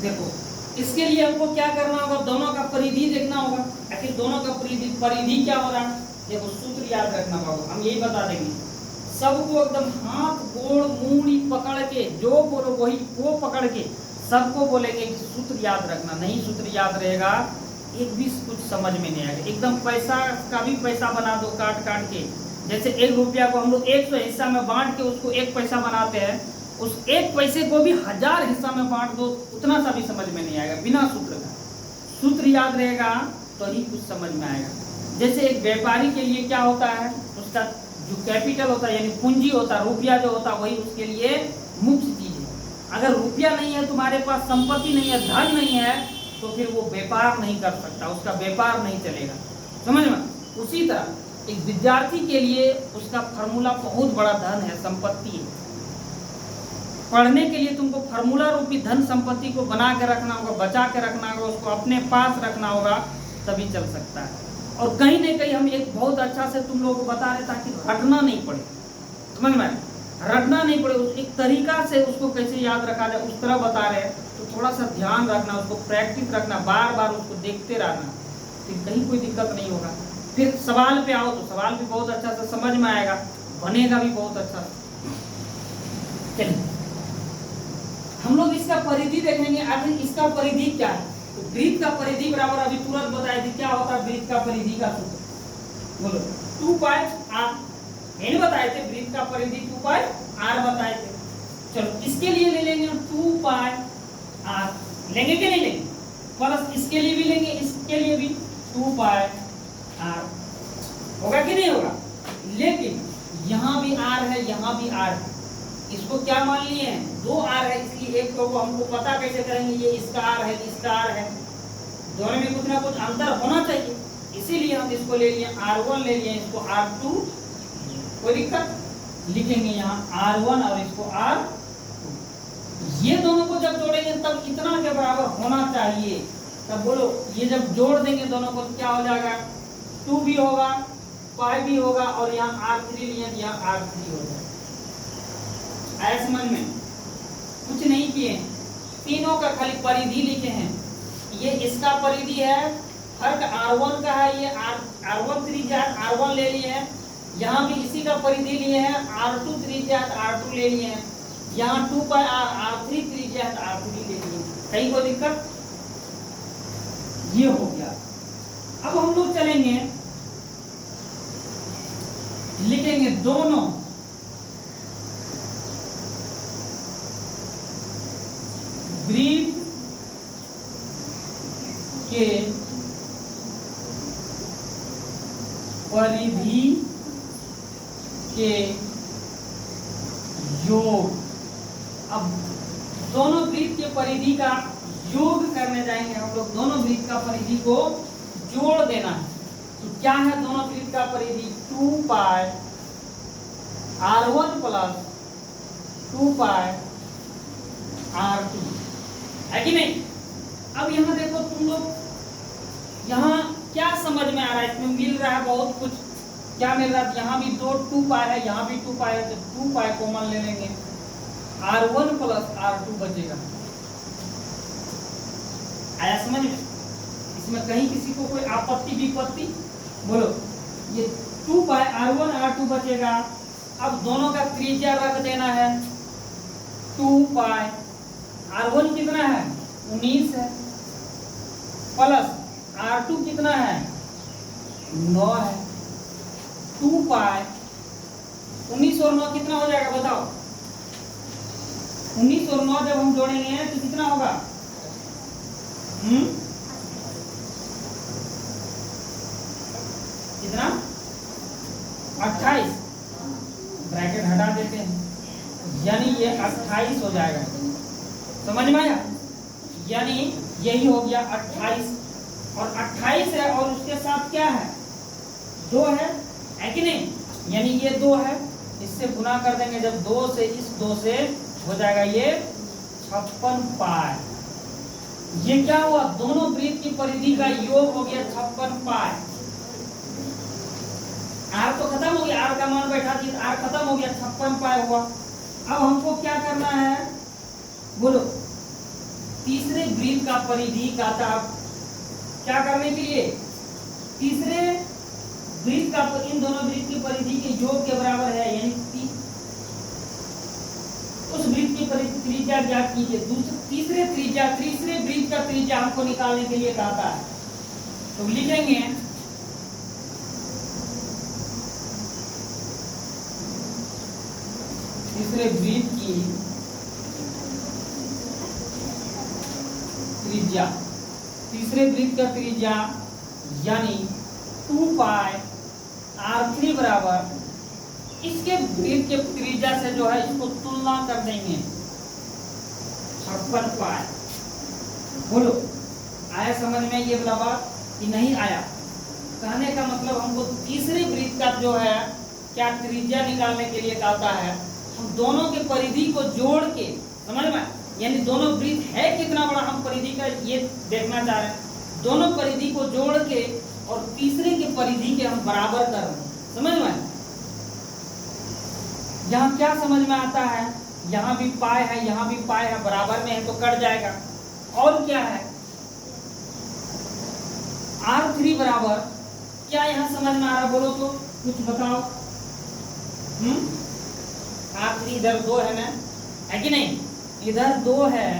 देखो इसके लिए हमको क्या करना होगा, दोनों का परिधि देखना होगा। आखिर दोनों का परिधि क्या हो रहा है, देखो सूत्र याद रखना होगा, हम यही बता देंगे सबको एकदम हाथ गोड़ मूड़ी पकड़ के, जो बोलो वही वो पकड़ के सबको बोलेंगे कि सूत्र याद रखना। नहीं सूत्र याद रहेगा एक भी कुछ समझ में नहीं आएगा। एकदम पैसा का भी पैसा बना दो काट काट के, जैसे 1 रुपया को हम लोग 100 हिस्सा में बांट के उसको 1 पैसा बनाते हैं, उस 1 पैसे को भी 1000 हिस्सा में बांट दो, उतना सा भी समझ में नहीं आएगा बिना सूत्र का। सूत्र याद रहेगा तो ही कुछ समझ में आएगा। जैसे एक व्यापारी के लिए क्या होता है, उसका जो कैपिटल होता है यानी पूंजी होता है, रुपया जो होता है वही उसके लिए मुख्य चीज है। अगर रुपया नहीं है, तुम्हारे पास संपत्ति नहीं है, धन नहीं है, तो फिर वो व्यापार नहीं कर सकता, उसका व्यापार नहीं चलेगा। समझ में, उसी तरह एक विद्यार्थी के लिए उसका फार्मूला बहुत बड़ा धन है, संपत्ति है। पढ़ने के लिए तुमको फार्मूला रूपी धन संपत्ति को बना के रखना होगा, बचा के रखना होगा, उसको अपने पास रखना होगा, तभी चल सकता है। और कहीं न कहीं हम एक बहुत अच्छा से तुम लोगों को बता रहे ताकि रटना नहीं पड़े, समझ में, रटना नहीं पड़े, एक तरीका से उसको कैसे याद रखा जाए उस तरह बता रहे हैं। तो थोड़ा सा ध्यान रखना, उसको प्रैक्टिस रखना, बार बार उसको देखते रहना, फिर कहीं कोई दिक्कत नहीं होगा। फिर सवाल पे आओ तो सवाल भी बहुत अच्छा से समझ में आएगा, बनेगा भी बहुत अच्छा। चलिए हम लोग इसका परिधि देखेंगे। आखिर इसका परिधि क्या है? तो वृत्त का परिधि बराबर अभी तुरंत बताए थे क्या होता है वृत्त का परिधि का सूत्र, बोलो 2 पाई r। मैंने बताए थे वृत्त का परिधि 2 पाई r बताए थे। चलो इसके लिए ले लेंगे 2 पाई r, लेंगे कि नहीं लेंगे? प्लस इसके लिए भी लेंगे, इसके लिए भी 2 पाई r, होगा कि नहीं होगा? लेकिन यहाँ भी r है, यहाँ भी r है, इसको क्या मान लिए हैं? 2 r है, इसलिए एक तो हमको पता कैसे करेंगे ये इसका r है, इसका r है, दोनों में कुछ ना कुछ अंतर होना चाहिए, इसीलिए हम इसको ले लिए r1, ले लिए इसको r2, कोई दिक्कत? लिखेंगे यहाँ r1 और इसको r2। ये दोनों को जब जोड़ेंगे तब इतना के बराबर होना चाहिए। तब बोलो ये जब जोड़ देंगे दोनों को क्या हो जाएगा? 2 भी होगा, पाई भी होगा, और यहाँ r3 लिए, यहाँ r3 हो जाएगा। आया समझ में? कुछ नहीं किए, तीनों का खाली परिधि लिखे हैं। ये इसका परिधि है, फर्क r1 का है, ये r1 त्रिज्या r1 ले लिए हैं, यहाँ भी इसी का परिधि लिए हैं, r2 त्रिज्या r2 ले लिए हैं, यहाँ 2 पाई r3 त्रिज्या r3 ले लिए। कहीं कोई दिक्कत? ये हो गया। अब हम लोग चलेंगे, लिखेंगे दोनों वृत्त के परिधि के योग। अब दोनों वृत्त के परिधि का योग करने जाएंगे हम लोग, दोनों वृत्त का परिधि को जोड़ देना है। तो क्या है दोनों वृत्त का परिधि? 2 पाई r1 प्लस 2 पाई r2, है कि नहीं? अब यहाँ देखो तुम लोग, यहाँ क्या समझ में आ रहा है? इसमें मिल रहा है बहुत कुछ। क्या मिल रहा है? यहाँ भी 2 पाई है, यहाँ भी 2 पाई है, तो 2 पाई कॉमन ले लेंगे, r1 प्लस r2 बचेगा। आया समझ में? इसमें कहीं किसी को कोई आपत्ति विपत्ति? बोलो ये 2 पाई r1 r2 बचेगा। अब दोनों का त्रिज्या रख देना है, 2 पाई r1 कितना है? 19 है, प्लस r2 कितना है? 9 है। 2 पाई 19 और 9 कितना हो जाएगा बताओ? 19 और 9 जब हम जोड़ेंगे तो कितना होगा? कितना? 28। ब्रैकेट हटा देते हैं, यानी ये 28 हो जाएगा। समझ में आया? यानी यही हो गया 28, और 28 है और उसके साथ क्या है? 2 है कि नहीं? यानी ये 2 है, इससे गुना कर देंगे जब 2 से, इस 2 से हो जाएगा ये 56 पाई। ये क्या हुआ? दोनों वृत्त की परिधि का योग हो गया 56 पाई। r तो खत्म हो गया, r का मान बैठा दिया, r खत्म हो गया, 56 पाई हुआ। अब हमको क्या करना है? बोलो तीसरे वृत्त का परिधि का था, क्या करने के लिए? तीसरे वृत्त का, इन दोनों वृत्त की परिधि के योग के बराबर है, यानी उस वृत्त की त्रिज्या ज्ञात कीजिए। तीसरे वृत्त का त्रिज्या हमको निकालने के लिए कहता है, तो लिखेंगे तीसरे वृत्त की त्रिज्या, तीसरे वृत्त का त्रिज्या यानी 2 पाई r3 बराबर इसके वृत्त के त्रिज्या से जो है इसको तुलना कर देंगे 56 पाई। बोलो आया समझ में ये वाला बात कि नहीं आया? कहने का मतलब हमको तीसरे वृत्त का जो है क्या त्रिज्या निकालने के लिए कहता है, हम दोनों के परिधि को जोड़ के, समझ में, यानी दोनों वृत्त है कितना बड़ा हम परिधि का ये देखना चाह रहे हैं, दोनों परिधि को जोड़ के और तीसरे के परिधि के हम बराबर कर रहे हैं, समझ में। यहाँ क्या समझ में आता है, यहाँ भी पाई है, यहाँ भी पाई है, बराबर में है तो कट जाएगा। और क्या है R3 बराबर, क्या यहाँ समझ में आ रहा बोलो तो कुछ बताओ। R3 इधर 2 है ना, है कि नहीं, इधर 2 है,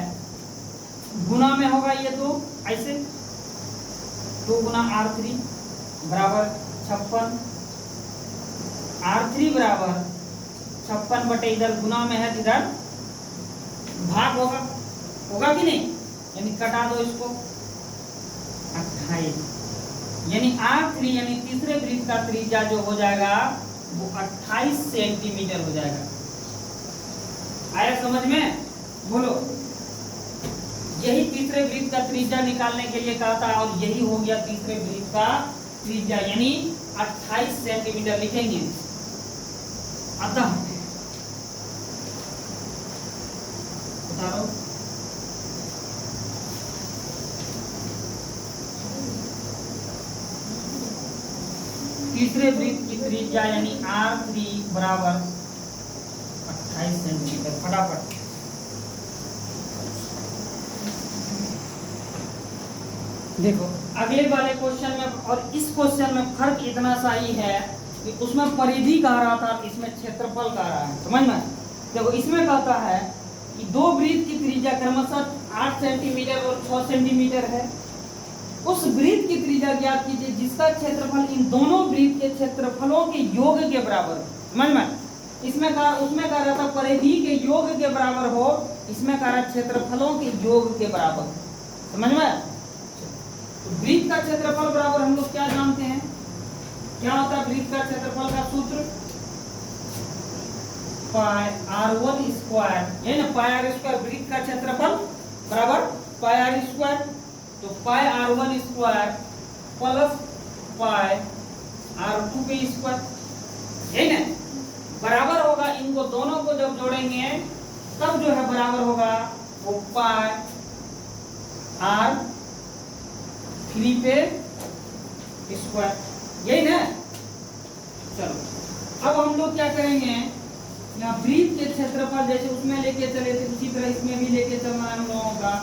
गुना में होगा ये तो ऐसे 2 गुना R3 बराबर 56, R3 बराबर 56 बटे इधर गुना में है, इधर भाग होगा, होगा कि नहीं, यानी कटा दो इसको 28, यानी R3 यानी तीसरे वृत्त का त्रिज्या जो हो जाएगा वो 28 सेंटीमीटर हो जाएगा। आया समझ में, बोलो। यही तीसरे वृत्त का त्रिज्या निकालने के लिए कहा था और यही हो गया तीसरे वृत्त का त्रिज्या, यानी 28 सेंटीमीटर लिखेंगे। अतः बताओ तीसरे वृत्त की त्रिज्या यानी R3 बराबर 28 सेंटीमीटर। फटाफट देखो अगले वाले क्वेश्चन में और इस क्वेश्चन में फर्क इतना सा ही है कि उसमें परिधि कह रहा था, इसमें क्षेत्रफल कह रहा है, समझ में। देखो इसमें कहता है कि दो वृत्त की त्रिज्या क्रमशः 8 सेंटीमीटर और 6 सेंटीमीटर है। उस वृत्त की त्रिज्या ज्ञात कीजिए जिसका क्षेत्रफल इन दोनों वृत्त के क्षेत्रफलों के योग के बराबर हो, समझ में। इसमें कहा, उसमें कह रहा था परिधि के योग के बराबर हो, इसमें कह रहा क्षेत्रफलों के योग के बराबर, समझ में। तो वृत्त का क्षेत्रफल बराबर हम लोग क्या जानते हैं, क्या होता है वृत्त का क्षेत्रफल का सूत्र, पाई r1 स्क्वायर, ये ना पाई r स्क्वायर, वृत्त का क्षेत्रफल बराबर पाई r स्क्वायर, तो पाई r1 square plus pi r2 के स्क्वायर, यही ना बराबर होगा। इनको दोनों को जब जोड़ेंगे तब जो है बराबर होगा वो पाई r3 पे स्क्वायर, यही ना। चलो अब हम लोग क्या करेंगे, यहाँ वृत्त के क्षेत्रफल जैसे उसमें लेके चले थे उसी तरह इसमें भी लेके चलना है हम लोगों का।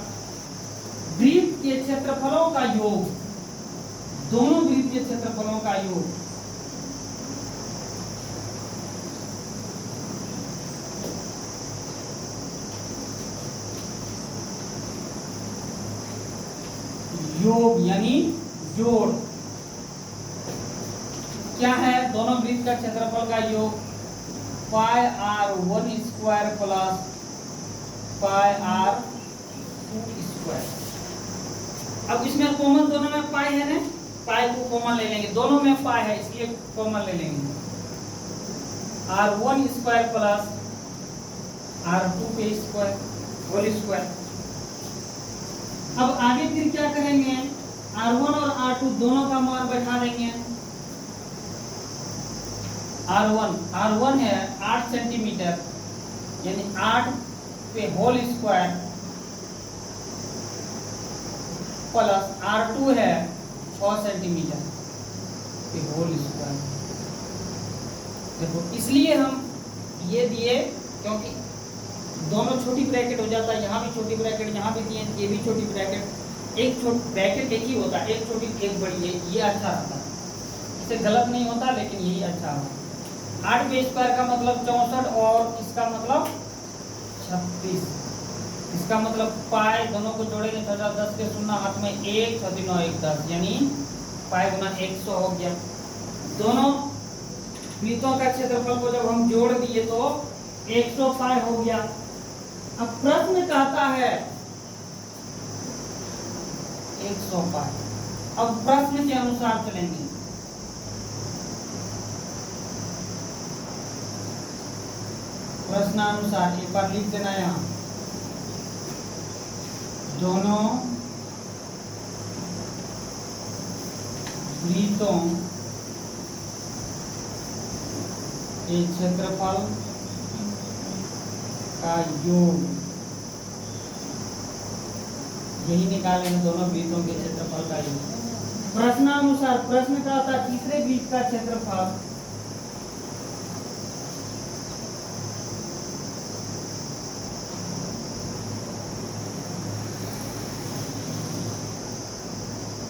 वृत्त के क्षेत्रफलों का योग, दोनों वृत्त के क्षेत्रफलों का योग, योग यानी जोड़, क्या है दोनों वृत्त का क्षेत्रफल का योग पाई r1 square plus pi r2 square. अब इसमें कॉमन दोनों में पाई है ना, पाई को कॉमन ले लेंगे, दोनों में पाई है इसलिए कॉमन ले लेंगे, r1 स्क्वायर प्लस r2 के स्क्वायर होल स्क्वायर। अब आगे फिर क्या करेंगे, r1 और r2 दोनों का मान बैठा देंगे। R1 है 8 सेंटीमीटर यानी 8 पे होल स्क्वायर प्लस R2 है 6 सेंटीमीटर पे होल स्क्वायर। देखो इसलिए हम ये दिए क्योंकि दोनों छोटी ब्रैकेट हो जाता है, यहाँ भी छोटी ब्रैकेट, यहाँ भी दिए, ये भी छोटी ब्रैकेट, एक छोटी ब्रैकेट एक ही होता है, एक छोटी एक बड़ी है, ये अच्छा रहता है, इससे गलत नहीं होता लेकिन यही अच्छा होता है। 8 पे स्क्वायर का मतलब 64 और इसका मतलब 36, इसका मतलब पाई दोनों को जोड़ेंगे तो 10 के शून्य हाथ में 1 6 9 1 10 यानी पाई गुना 100 हो गया। दोनों वृत्तों का क्षेत्रफल को जब हम जोड़ दिए तो 100 पाई हो गया। अब प्रश्न कहता है 100 पाई, अब प्रश्न के अनुसार चलेंगे। प्रश्नानुसार एक बार लिख देना यहाँ, दोनों वृत्तों के क्षेत्रफल का योग, यही निकालेंगे दोनों वृत्तों के क्षेत्रफल का योग। प्रश्नानुसार प्रश्न का होता है तीसरे वृत्त का क्षेत्रफल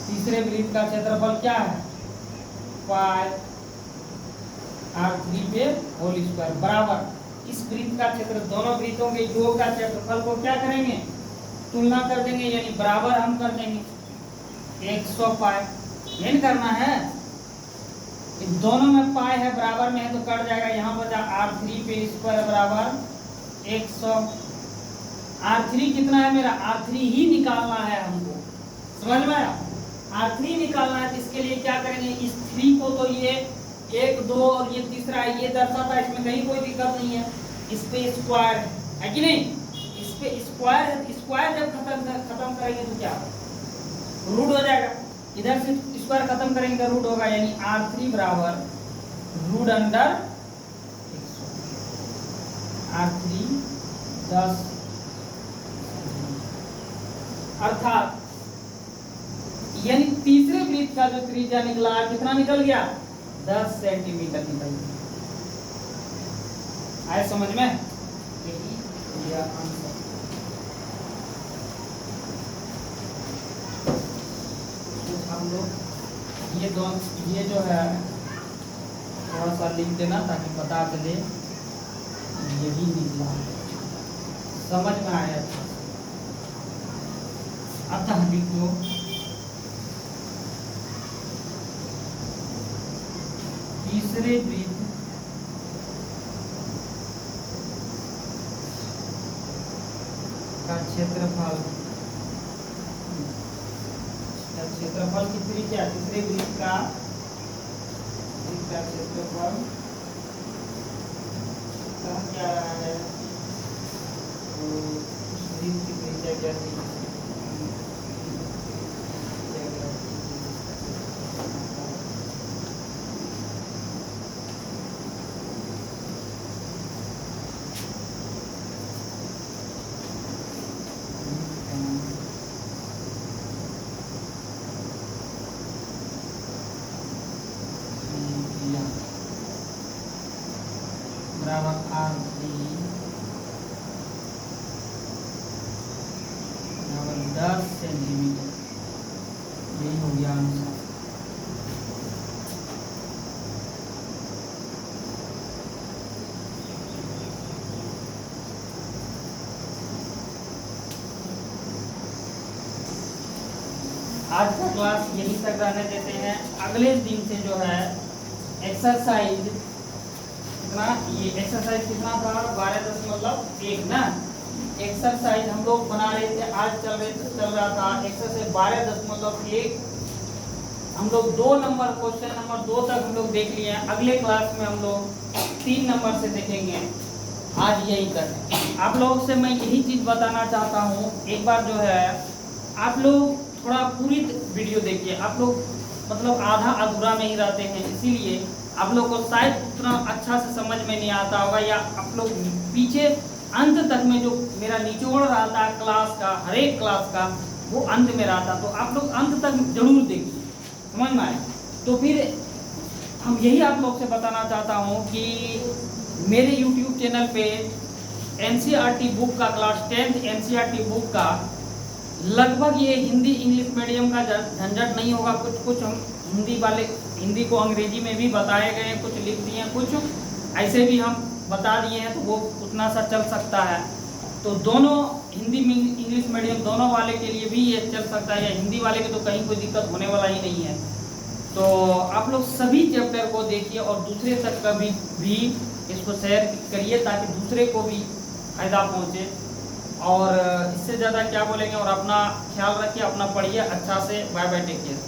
तीसरे वृत्त का क्षेत्रफल क्या है, पाई r3 पे होल स्क्वायर बराबर इस वृत्त का क्षेत्र दोनों वृत्तों के योग का क्षेत्रफल को क्या करेंगे, तुलना कर देंगे, यानी बराबर हम कर देंगे 100 पाई। यही करना है, इन दोनों में पाई है बराबर में है तो कट जाएगा, यहाँ बचा r3 पे स्क्वायर बराबर 100। r3 कितना है मेरा, r3 ही निकालना है हमको, समझ में आया। r3 निकालना है तो इसके लिए क्या करेंगे, इस 3 को तो ये 1 2 और ये तीसरा है ये दर्शाता है, इसमें कहीं कोई दिक्कत नहीं है। इस पे स्क्वायर है कि नहीं, इस पे स्क्वायर है, स्क्वायर जब खत्म करेंगे तो क्या रूट हो जाएगा, इधर से स्क्वायर खत्म करेंगे तो रूट होगा, यानी r3 बराबर रूट अंडर 100। r3 10 अर्थात यानी तीसरे वृत्त का जो त्रिज्या निकला कितना निकल गया, 10 सेंटीमीटर निकल गया। आए समझ में, यही दिया आंसर। तो हम लोग ये जो है थोड़ा सा लिख देना ताकि पता चले यही निकला, समझ में आया। अतः लिखो तीसरे वृत्त का क्षेत्रफल की त्रिज्या, तीसरे वृत्त का क्षेत्रफल कहा जा रहा है, तो वृत्त की त्रिज्या क्या थी, बराबर r3 बराबर 10 सेंटीमीटर, यही हो गया आंसर। आज का क्लास यही तक रहने देते हैं। अगले दिन से जो है एक्सरसाइज कितना, ये एक्सरसाइज कितना था 12.1 ना, एक्सरसाइज हम लोग बना रहे थे, आज चल रहा था एक्सरसाइज 12.1। हम लोग 2 नंबर क्वेश्चन नंबर 2 तक हम लोग देख लिए हैं। अगले क्लास में हम लोग 3 नंबर से देखेंगे। आज यही तक आप लोगों से मैं यही चीज़ बताना चाहता हूँ, एक बार जो है आप लोग थोड़ा पूरी वीडियो देखिए। आप लोग मतलब आधा अधूरा में ही रहते हैं, इसीलिए आप लोग को शायद उतना अच्छा से समझ में नहीं आता होगा, या आप लोग पीछे अंत तक में जो मेरा निचोड़ रहता है क्लास का, हर एक क्लास का वो अंत में रहता, तो आप लोग अंत तक जरूर देखिए, समझ में आए। तो फिर हम यही आप लोग से बताना चाहता हूँ कि मेरे YouTube चैनल पे NCERT बुक का क्लास 10th NCERT बुक का लगभग ये हिंदी इंग्लिश मीडियम का झंझट नहीं होगा। कुछ हम हिंदी को अंग्रेजी में भी बताए गए, कुछ लिख दिए, कुछ ऐसे भी हम बता दिए हैं, तो वो उतना सा चल सकता है। तो दोनों हिंदी इंग्लिश मीडियम दोनों वाले के लिए भी ये चल सकता है, या हिंदी वाले के तो कहीं कोई दिक्कत होने वाला ही नहीं है। तो आप लोग सभी चैप्टर को देखिए और दूसरे तक का भी इसको शेयर करिए, ताकि दूसरे को भी फायदा पहुँचे। और इससे ज़्यादा क्या बोलेंगे, और अपना ख्याल रखिए, अपना पढ़िए अच्छा से। Bye bye, take care.